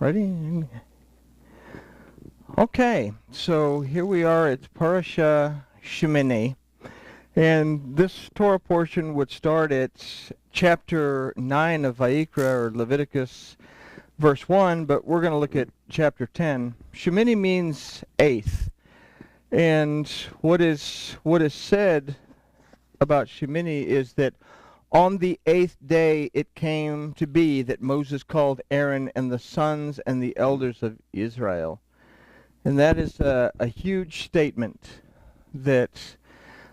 Ready? Okay, so here we are at Parsha Shemini, and this Torah portion would start at chapter 9 of Vayikra, or Leviticus, verse 1, but we're going to look at chapter 10. Shemini means eighth, and what is said about Shemini is that on the eighth day it came to be that Moses called Aaron and the sons and the elders of Israel. And that is a huge statement that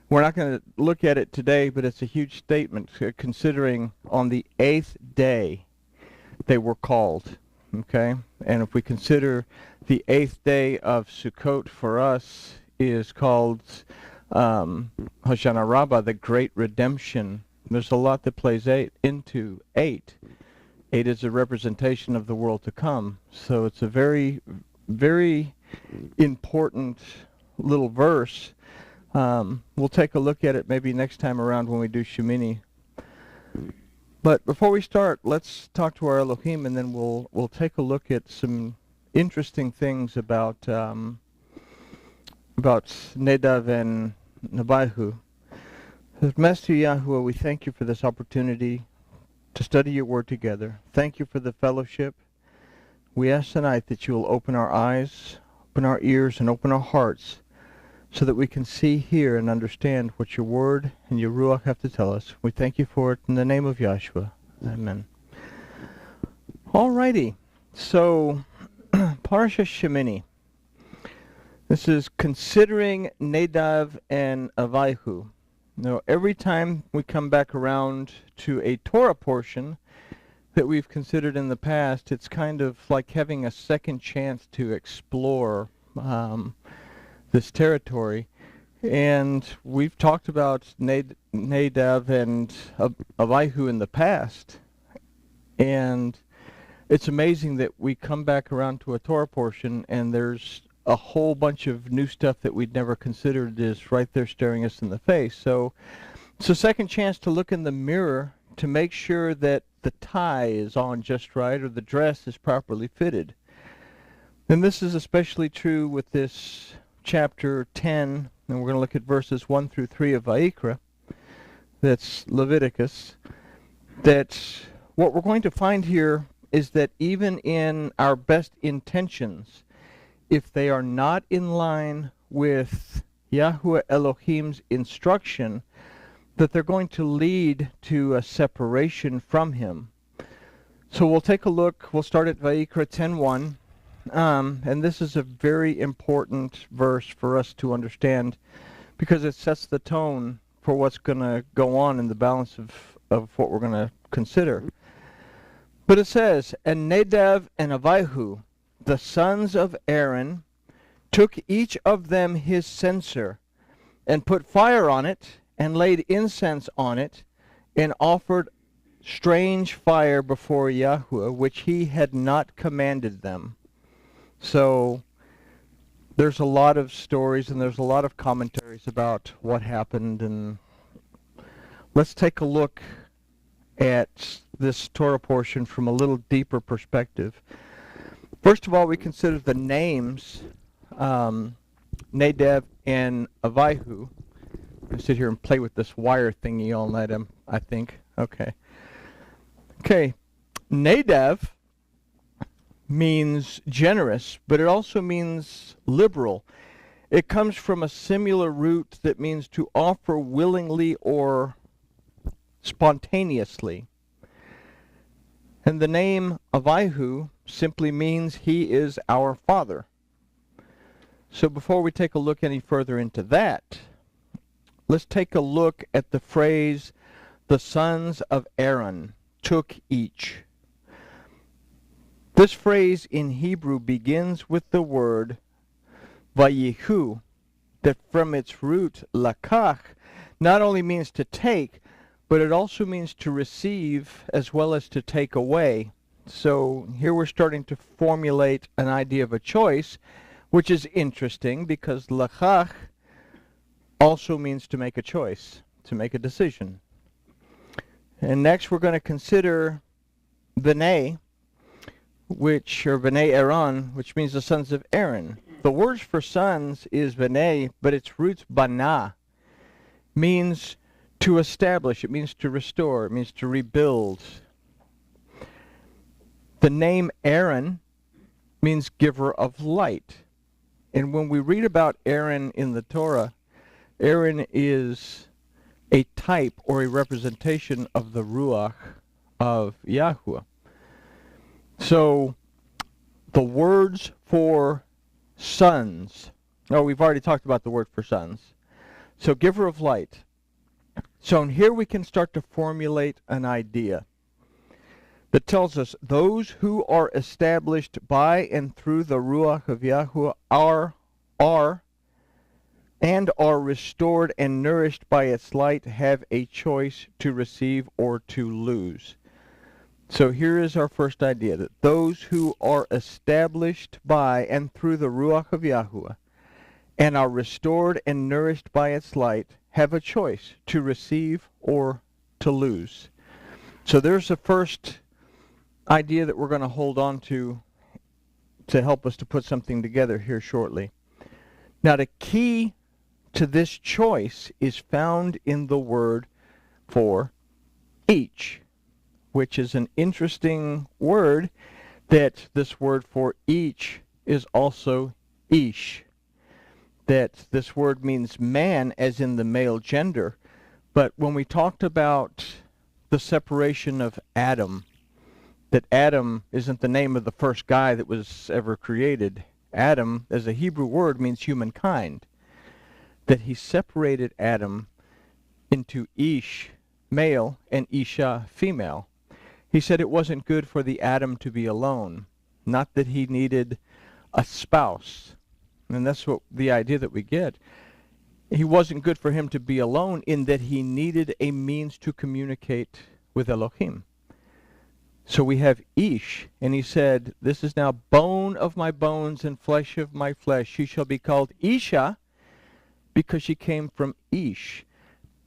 we're not going to look at it today, but it's a huge statement considering on the eighth day they were called. Okay? And if we consider the eighth day of Sukkot for us is called Hoshana Rabbah, the Great Redemption. There's a lot that plays into eight. Eight is a representation of the world to come. So it's a very, very important little verse. We'll take a look at it maybe next time around when we do Shemini. But before we start, let's talk to our Elohim, and then we'll take a look at some interesting things about Nadav and Abihu. Master Yahuwah, we thank you for this opportunity to study your word together. Thank you for the fellowship. We ask tonight that you will open our eyes, open our ears, and open our hearts so that we can see, hear, and understand what your word and your Ruach have to tell us. We thank you for it in the name of Yahshua. Amen. Alrighty. So, Parsha Shemini. This is considering Nadav and Abihu. Now, every time we come back around to a Torah portion that we've considered in the past, it's kind of like having a second chance to explore this territory. And we've talked about Nadav and Abihu in the past. And it's amazing that we come back around to a Torah portion and there's a whole bunch of new stuff that we'd never considered is right there staring us in the face. So it's a second chance to look in the mirror to make sure that the tie is on just right or the dress is properly fitted. And this is especially true with this chapter 10, and we're going to look at verses 1 through 3 of Vayikra. That's Leviticus. That what we're going to find here is that even in our best intentions, if they are not in line with Yahuwah Elohim's instruction, that they're going to lead to a separation from him. So we'll take a look. We'll start at Vayikra 10:1. And this is a very important verse for us to understand because it sets the tone for what's going to go on in the balance of what we're going to consider. But it says, "And Nadav and Abihu, the sons of Aaron, took each of them his censer, and put fire on it, and laid incense on it, and offered strange fire before Yahuwah, which he had not commanded them." So there's a lot of stories and there's a lot of commentaries about what happened, and let's take a look at this Torah portion from a little deeper perspective. First of all, we consider the names, Nadav and Abihu. I sit here and play with this wire thingy all night, I think. Okay. Nadav means generous, but it also means liberal. It comes from a similar root that means to offer willingly or spontaneously. And the name Abihu simply means he is our father. So before we take a look any further into that, let's take a look at the phrase, the sons of Aaron took each. This phrase in Hebrew begins with the word vayihu, that from its root lakach not only means to take, but it also means to receive as well as to take away. So here we're starting to formulate an idea of a choice, which is interesting because lakach also means to make a choice, to make a decision. And next we're going to consider B'nai, which are B'nai Aaron, which means the sons of Aaron. The word for sons is B'nai, but its roots Bana, means to establish, it means to restore, it means to rebuild. The name Aaron means giver of light. And when we read about Aaron in the Torah, Aaron is a type or a representation of the Ruach of Yahuwah. So the words for sons, we've already talked about the word for sons. So giver of light. So here we can start to formulate an idea that tells us those who are established by and through the Ruach of Yahuwah are restored and nourished by its light have a choice to receive or to lose. So here is our first idea, that those who are established by and through the Ruach of Yahuwah and are restored and nourished by its light have a choice to receive or to lose. So there's the first idea that we're going to hold on to help us to put something together here shortly. Now the key to this choice is found in the word for each, which is an interesting word, that this word for each is also ish. That this word means man as in the male gender, but when we talked about the separation of Adam, that Adam isn't the name of the first guy that was ever created. Adam, as a Hebrew word, means humankind. That he separated Adam into Ish, male, and Isha, female. He said it wasn't good for the Adam to be alone, not that he needed a spouse. And that's what the idea that we get. He wasn't good for him to be alone in that he needed a means to communicate with Elohim. So we have Ish, and he said, this is now bone of my bones and flesh of my flesh. She shall be called Isha because she came from Ish.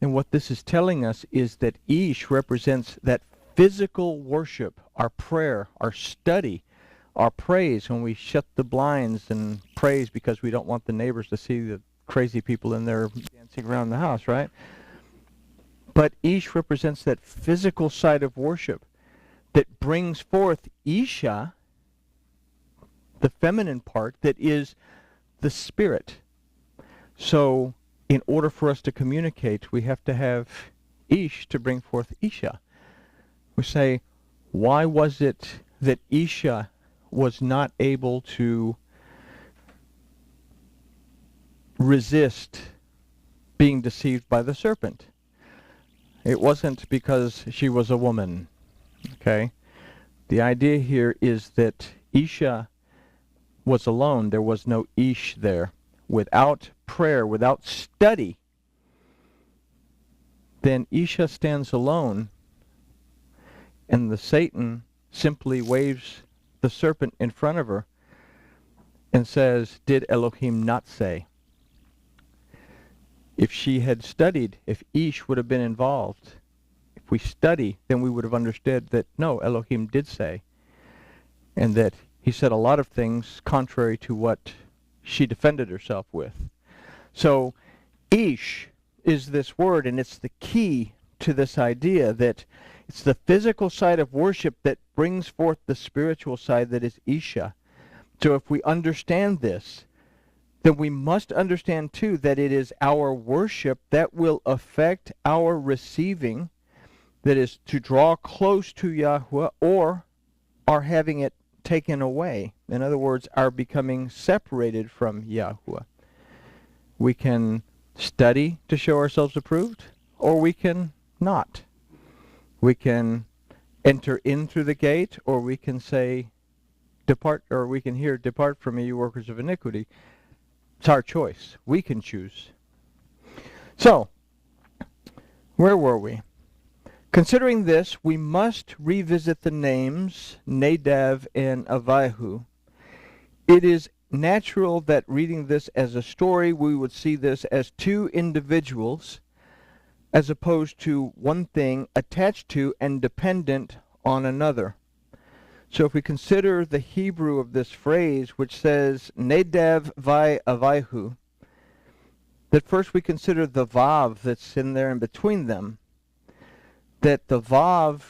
And what this is telling us is that Ish represents that physical worship, our prayer, our study, our praise when we shut the blinds and praise because we don't want the neighbors to see the crazy people in there dancing around the house, right? But Ish represents that physical side of worship that brings forth Isha, the feminine part, that is the spirit. So in order for us to communicate, we have to have Ish to bring forth Isha. We say, why was it that Isha was not able to resist being deceived by the serpent? It wasn't because she was a woman. Okay? The idea here is that Isha was alone. There was no Ish there. Without prayer, without study, then Isha stands alone, and the Satan simply waves the serpent in front of her and says, did Elohim not say? If she had studied, if Ish would have been involved, if we study, then we would have understood that no, Elohim did say, and that he said a lot of things contrary to what she defended herself with. So Ish is this word, and it's the key to this idea that it's the physical side of worship that brings forth the spiritual side that is Isha. So if we understand this, then we must understand too that it is our worship that will affect our receiving, that is to draw close to Yahuwah, or our having it taken away. In other words, our becoming separated from Yahuwah. We can study to show ourselves approved, or we can not. We can enter in through the gate, or we can say, depart, or we can hear, depart from me, you workers of iniquity. It's our choice. We can choose. So, where were we? Considering this, we must revisit the names Nadav and Avihu. It is natural that reading this as a story, we would see this as two individuals as opposed to one thing attached to and dependent on another. So if we consider the Hebrew of this phrase, which says Nadav vai Avihu, that first we consider the vav that's in there in between them, that the vav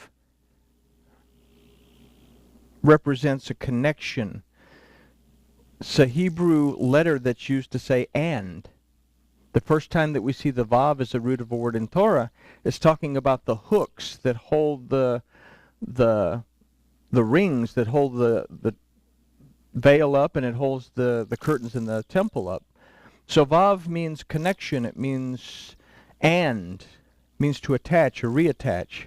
represents a connection. It's a Hebrew letter that's used to say and. The first time that we see the vav as the root of a word in Torah, it's talking about the hooks that hold the rings that hold the veil up, and it holds the curtains in the temple up. So vav means connection. It means and, means to attach or reattach.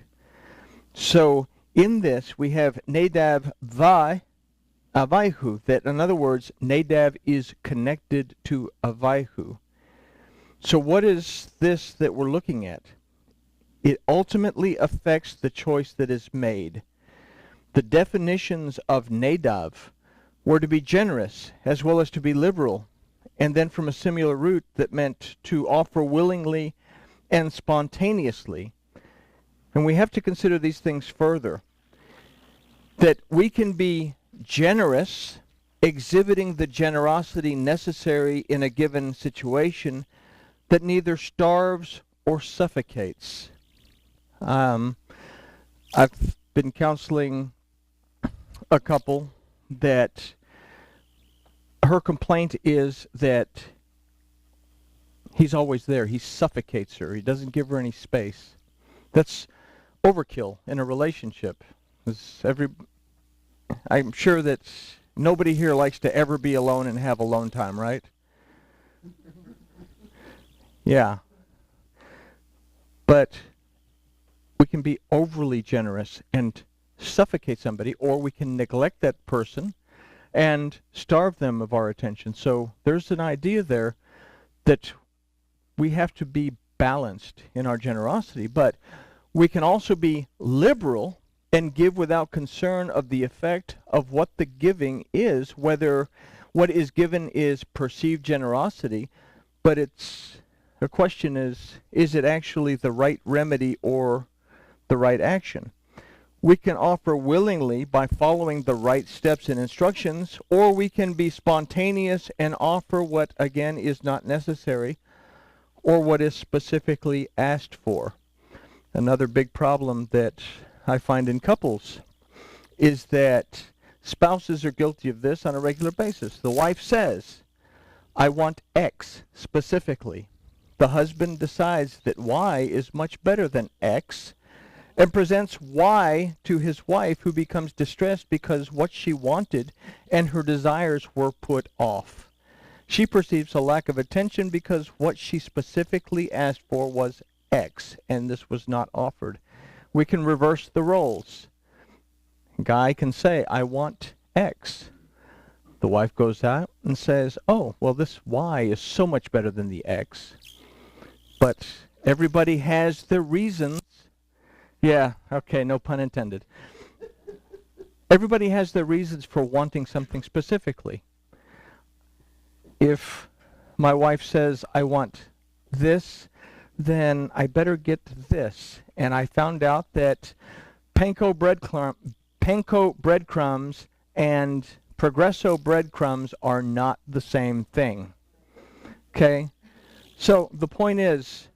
So in this we have Nadav vai Avihu, that in other words, Nadav is connected to Avihu. So what is this that we're looking at? It ultimately affects the choice that is made. The definitions of Nadav were to be generous as well as to be liberal, and then from a similar root that meant to offer willingly and spontaneously. And we have to consider these things further. That we can be generous, exhibiting the generosity necessary in a given situation that neither starves or suffocates. I've been counseling a couple that her complaint is that he's always there. He suffocates her. He doesn't give her any space. That's overkill in a relationship. I'm sure that nobody here likes to ever be alone and have alone time, right? Yeah. But we can be overly generous and suffocate somebody, or we can neglect that person and starve them of our attention. So there's an idea there that we have to be balanced in our generosity, but we can also be liberal and give without concern of the effect of what the giving is, whether what is given is perceived generosity, but the question is it actually the right remedy or the right action? We can offer willingly by following the right steps and instructions, or we can be spontaneous and offer what, again, is not necessary or what is specifically asked for. Another big problem that I find in couples is that spouses are guilty of this on a regular basis. The wife says, I want X specifically. The husband decides that Y is much better than X and presents Y to his wife, who becomes distressed because what she wanted and her desires were put off. She perceives a lack of attention because what she specifically asked for was X, and this was not offered. We can reverse the roles. Guy can say, I want X. The wife goes out and says, oh, well, this Y is so much better than the X. But everybody has their reasons. Yeah, okay, no pun intended. Everybody has their reasons for wanting something specifically. If my wife says, I want this, then I better get this. And I found out that panko breadcrumbs and Progresso breadcrumbs are not the same thing. Okay? So the point is,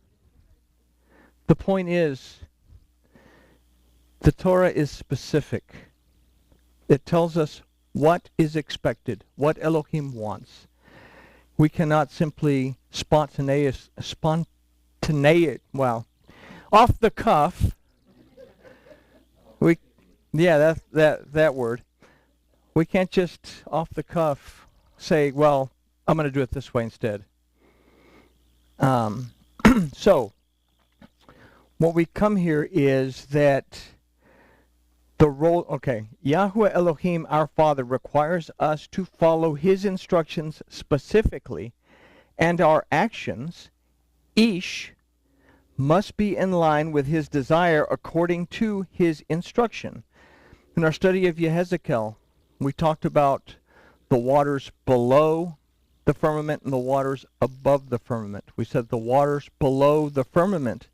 the Torah is specific. It tells us what is expected, what Elohim wants. We cannot simply off the cuff. That word. We can't just off the cuff say, well, I'm going to do it this way instead. So, what we come here is that the role, Yahweh Elohim, our Father, requires us to follow His instructions specifically, and our actions, each, must be in line with His desire according to His instruction. In our study of Yehezekiel, we talked about the waters below the firmament and the waters above the firmament. We said the waters below the firmament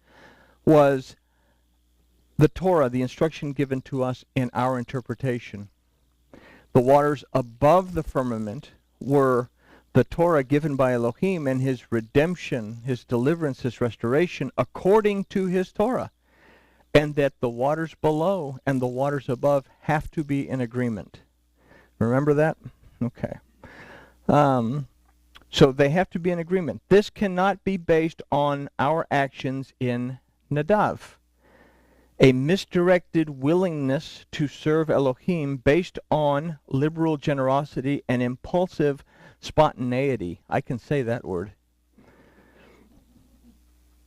was the Torah, the instruction given to us in our interpretation. The waters above the firmament were the Torah given by Elohim and his redemption, his deliverance, his restoration according to his Torah. And that the waters below and the waters above have to be in agreement. Remember that? Okay. So they have to be in agreement. This cannot be based on our actions in Nadav. A misdirected willingness to serve Elohim based on liberal generosity and impulsive spontaneity. I can say that word.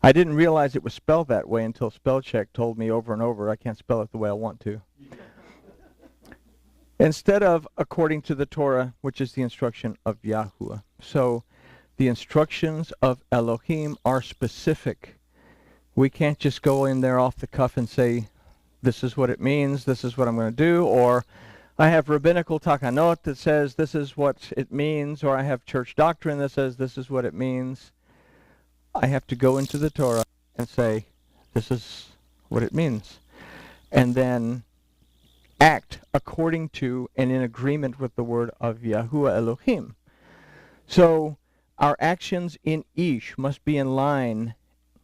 I didn't realize it was spelled that way until spell check told me over and over I can't spell it the way I want to. Instead of according to the Torah, which is the instruction of Yahuwah. So the instructions of Elohim are specific. We can't just go in there off the cuff and say, this is what it means, this is what I'm going to do, or I have rabbinical takanot that says this is what it means, or I have church doctrine that says this is what it means. I have to go into the Torah and say, this is what it means. And then act according to and in agreement with the word of Yahuwah Elohim. So our actions in Ish must be in line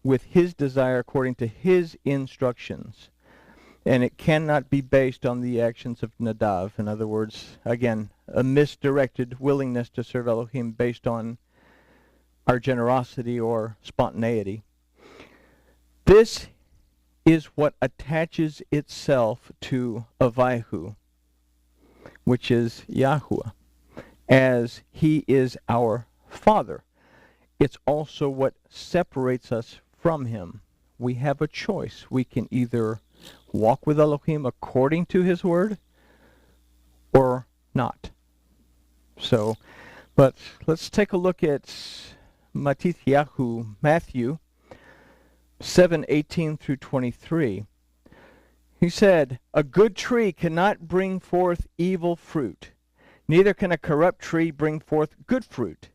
with his desire according to his instructions. And it cannot be based on the actions of Nadav. In other words, again, a misdirected willingness to serve Elohim based on our generosity or spontaneity. This is what attaches itself to Avihu, which is Yahuwah, as he is our Father. It's also what separates us from him. We have a choice. We can either walk with Elohim according to his word or not. So, but let's take a look at Matthew 7:18 through 23. He said, a good tree cannot bring forth evil fruit, neither can a corrupt tree bring forth good fruit.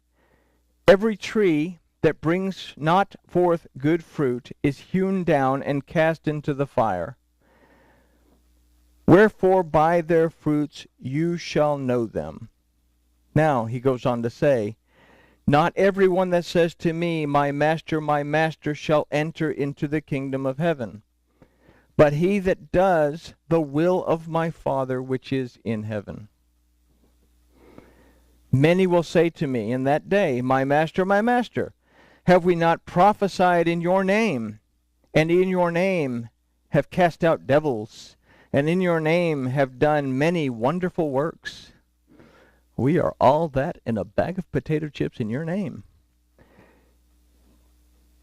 Every tree that brings not forth good fruit is hewn down and cast into the fire. Wherefore by their fruits you shall know them. Now he goes on to say, not everyone that says to me, my master, shall enter into the kingdom of heaven, but he that does the will of my Father which is in heaven. Many will say to me in that day, my master, have we not prophesied in your name, and in your name have cast out devils, and in your name have done many wonderful works? We are all that in a bag of potato chips in your name.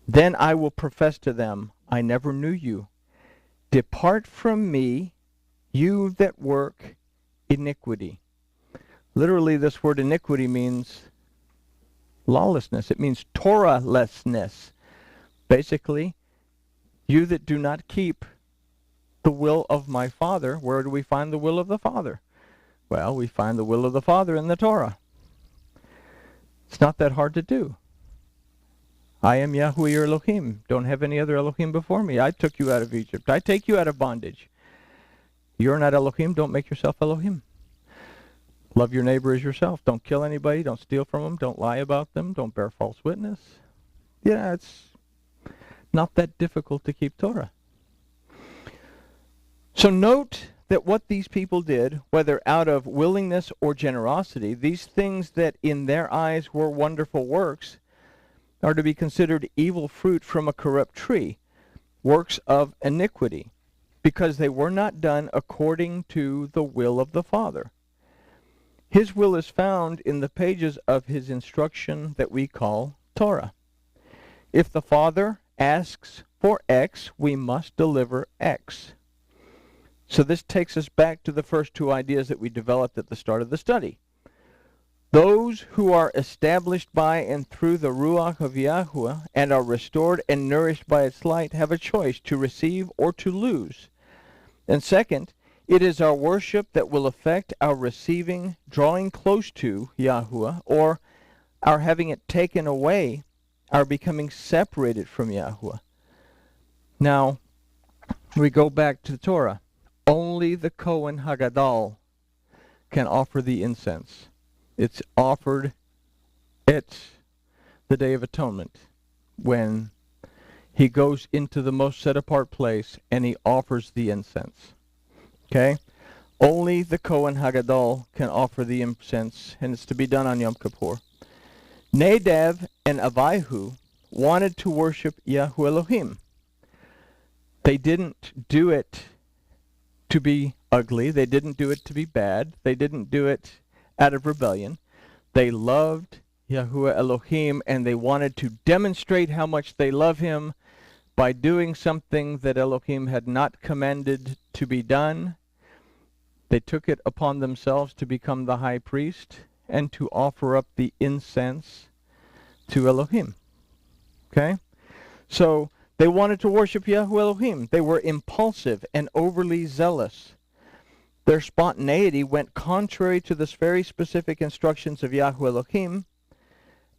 Then I will profess to them, I never knew you. Depart from me, you that work iniquity. Literally, this word iniquity means lawlessness. It means Torahlessness. Basically, you that do not keep the will of my Father. Where do we find the will of the Father? Well, we find the will of the Father in the Torah. It's not that hard to do. I am Yahuwah your Elohim. Don't have any other Elohim before me. I took you out of Egypt. I take you out of bondage. You're not Elohim. Don't make yourself Elohim. Love your neighbor as yourself. Don't kill anybody. Don't steal from them. Don't lie about them. Don't bear false witness. Yeah, it's not that difficult to keep Torah. So note that what these people did, whether out of willingness or generosity, these things that in their eyes were wonderful works, are to be considered evil fruit from a corrupt tree, works of iniquity, because they were not done according to the will of the Father. His will is found in the pages of his instruction that we call Torah. If the Father asks for X, we must deliver X. So this takes us back to the first two ideas that we developed at the start of the study. Those who are established by and through the Ruach of Yahuwah and are restored and nourished by its light have a choice to receive or to lose. And second, it is our worship that will affect our receiving, drawing close to Yahuwah, or our having it taken away, our becoming separated from Yahuwah. Now, we go back to the Torah. Only the Kohen Hagadol can offer the incense. It's offered at the Day of Atonement when he goes into the most set-apart place and he offers the incense. Okay? Only the Kohen Hagadol can offer the incense, and it's to be done on Yom Kippur. Nadav and Avihu wanted to worship Yahu Elohim. They didn't do it to be ugly. They didn't do it to be bad. They didn't do it out of rebellion. They loved Yahuwah Elohim, and they wanted to demonstrate how much they love him by doing something that Elohim had not commanded to be done. They took it upon themselves to become the high priest and to offer up the incense to Elohim. Okay? So they wanted to worship Yahuwah Elohim. They were impulsive and overly zealous. Their spontaneity went contrary to the very specific instructions of Yahuwah Elohim,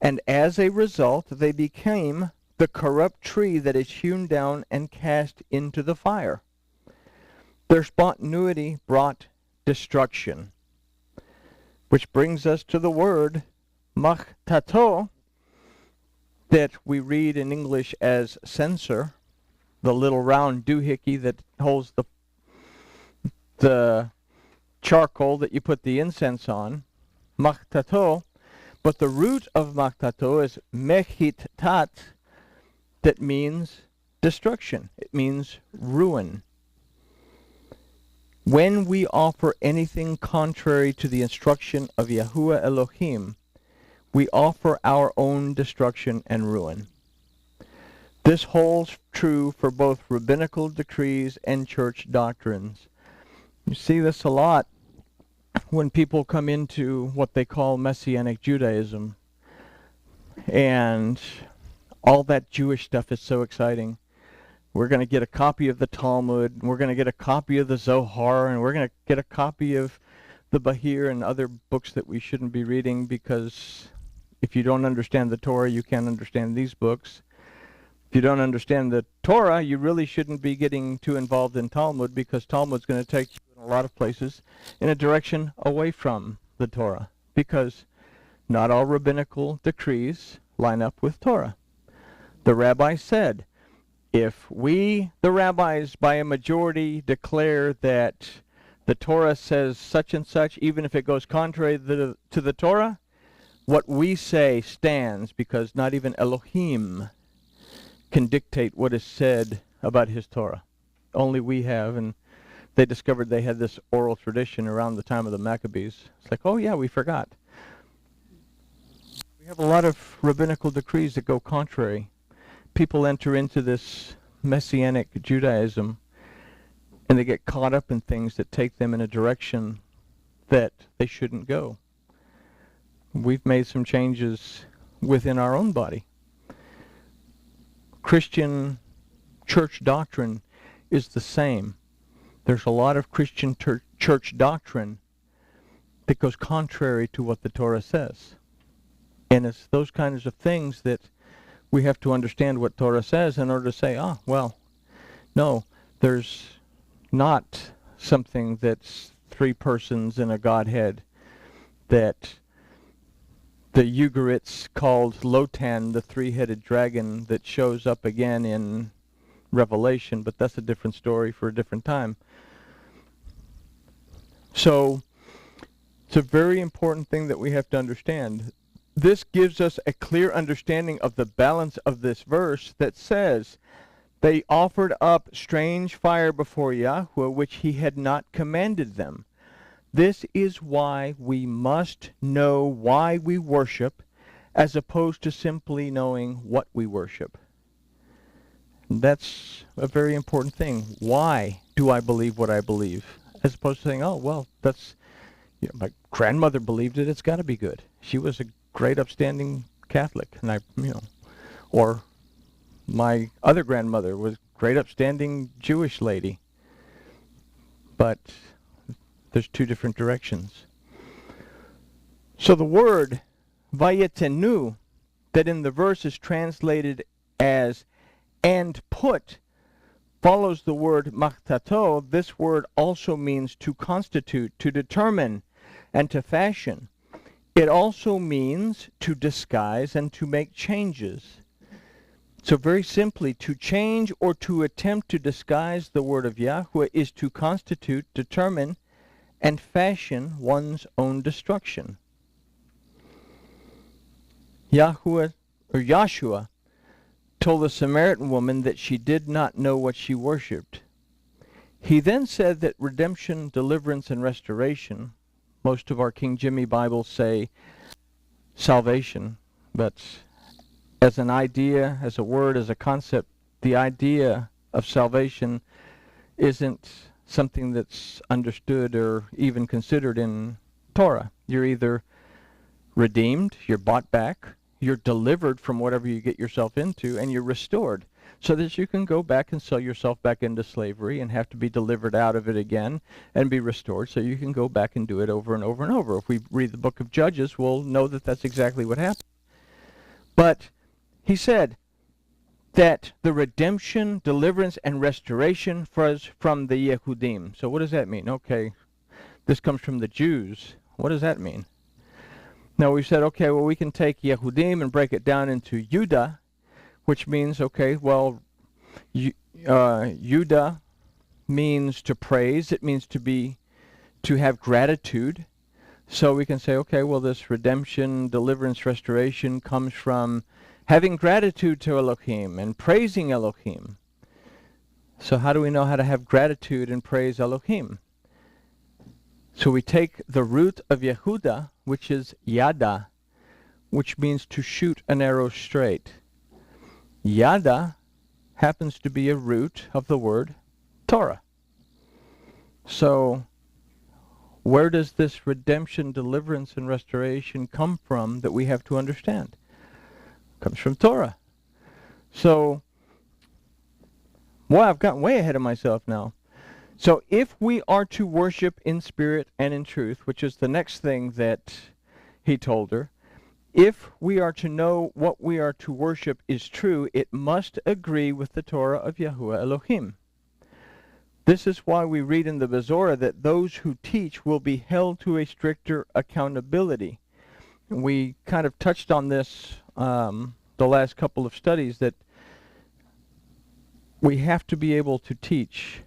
and as a result, they became the corrupt tree that is hewn down and cast into the fire. Their spontaneity brought destruction, which brings us to the word machtato, that we read in English as censer, the little round doohickey that holds the charcoal that you put the incense on, machtato. But the root of machtato is mechittat, that means destruction. It means ruin. When we offer anything contrary to the instruction of Yahuwah Elohim, we offer our own destruction and ruin. This holds true for both rabbinical decrees and church doctrines. You see this a lot when people come into what they call Messianic Judaism. And all that Jewish stuff is so exciting. We're going to get a copy of the Talmud, and we're going to get a copy of the Zohar, and we're going to get a copy of the Bahir and other books that we shouldn't be reading, because if you don't understand the Torah, you can't understand these books. If you don't understand the Torah, you really shouldn't be getting too involved in Talmud, because Talmud's going to take you in a lot of places in a direction away from the Torah, because not all rabbinical decrees line up with Torah. The rabbi said, if we, the rabbis, by a majority declare that the Torah says such and such, even if it goes contrary to the Torah, what we say stands, because not even Elohim can dictate what is said about his Torah. Only we have, and they discovered they had this oral tradition around the time of the Maccabees. It's like, oh yeah, we forgot. We have a lot of rabbinical decrees that go contrary. People enter into this Messianic Judaism, and they get caught up in things that take them in a direction that they shouldn't go. We've made some changes within our own body. Christian church doctrine is the same. There's a lot of Christian church doctrine that goes contrary to what the Torah says. And it's those kinds of things that we have to understand what Torah says in order to say, well, no, there's not something that's three persons in a Godhead, that the Ugarites called Lotan, the three-headed dragon that shows up again in Revelation, but that's a different story for a different time. So it's a very important thing that we have to understand. This gives us a clear understanding of the balance of this verse that says, they offered up strange fire before Yahweh, which he had not commanded them. This is why we must know why we worship, as opposed to simply knowing what we worship. That's a very important thing. Why do I believe what I believe? As opposed to saying, oh, well, that's, my grandmother believed it, it's got to be good. She was a great upstanding Catholic, and or my other grandmother was a great upstanding Jewish lady. But there's two different directions. So the word vayetenu, that in the verse is translated as and put, follows the word machtato. This word also means to constitute, to determine, and to fashion. It also means to disguise and to make changes. So very simply, to change or to attempt to disguise the word of Yahweh is to constitute, determine, and fashion one's own destruction. Yahshua told the Samaritan woman that she did not know what she worshipped. He then said that redemption, deliverance, and restoration, most of our King Jimmy Bibles say salvation, but as an idea, as a word, as a concept, the idea of salvation isn't something that's understood or even considered in Torah. You're either redeemed, you're bought back, you're delivered from whatever you get yourself into, and you're restored so that you can go back and sell yourself back into slavery and have to be delivered out of it again and be restored so you can go back and do it over and over and over. If we read the book of Judges, we'll know that that's exactly what happened. But he said that the redemption, deliverance, and restoration was from the Yehudim. So what does that mean? Okay, this comes from the Jews. What does that mean? Now we said, okay, well, we can take Yehudim and break it down into Judah, which means, okay, well, Judah means to praise. It means to have gratitude. So we can say, okay, well, this redemption, deliverance, restoration comes from having gratitude to Elohim and praising Elohim. So how do we know how to have gratitude and praise Elohim? So we take the root of Yehuda, which is Yada, which means to shoot an arrow straight. Yada happens to be a root of the word Torah. So where does this redemption, deliverance, and restoration come from that we have to understand? It comes from Torah. So, I've gotten way ahead of myself now. So if we are to worship in spirit and in truth, which is the next thing that he told her, if we are to know what we are to worship is true, it must agree with the Torah of Yahuwah Elohim. This is why we read in the Bezorah that those who teach will be held to a stricter accountability. We kind of touched on this the last couple of studies, that we have to be able to teach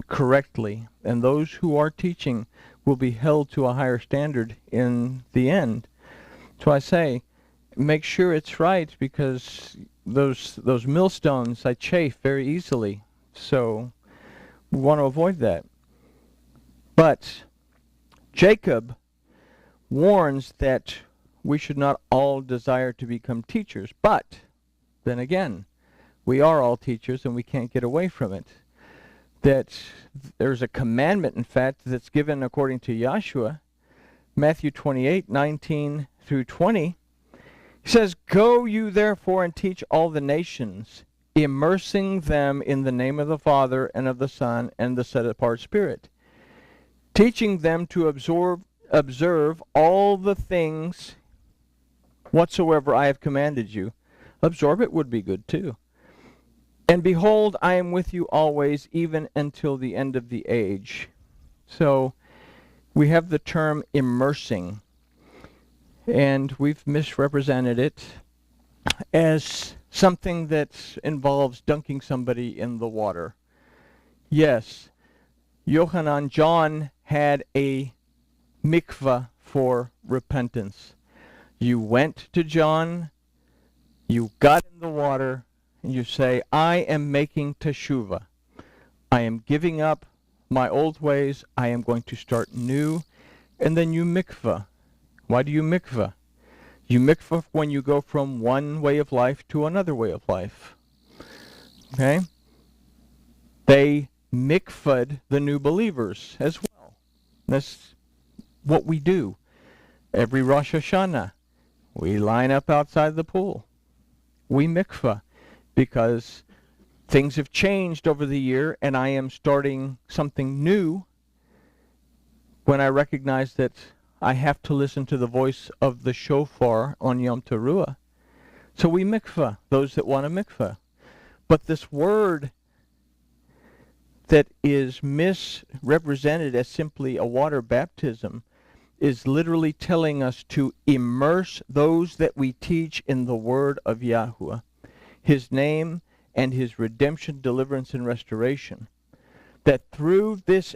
correctly, and those who are teaching will be held to a higher standard in the end. So I say, make sure it's right, because those millstones I chafe very easily. So we want to avoid that. But Jacob warns that we should not all desire to become teachers. But then again, we are all teachers and we can't get away from it. That there's a commandment, in fact, that's given according to Yahshua, Matthew 28:19 through 20. He says, "Go you therefore and teach all the nations, immersing them in the name of the Father and of the Son and the set-apart Spirit, teaching them to observe all the things whatsoever I have commanded you." Absorb it would be good too. "And behold, I am with you always, even until the end of the age." So we have the term immersing, and we've misrepresented it as something that involves dunking somebody in the water. Yes, John had a mikvah for repentance. You went to John, you got in the water, and you say, "I am making teshuvah. I am giving up my old ways. I am going to start new." And then you mikvah. Why do you mikvah? You mikvah when you go from one way of life to another way of life. Okay? They mikvahed the new believers as well. That's what we do. Every Rosh Hashanah, we line up outside the pool. We mikvah, because things have changed over the year, and I am starting something new when I recognize that I have to listen to the voice of the shofar on Yom Teruah. So we mikvah, those that want to mikvah. But this word that is misrepresented as simply a water baptism is literally telling us to immerse those that we teach in the word of Yahuwah, his name and his redemption, deliverance, and restoration. That through this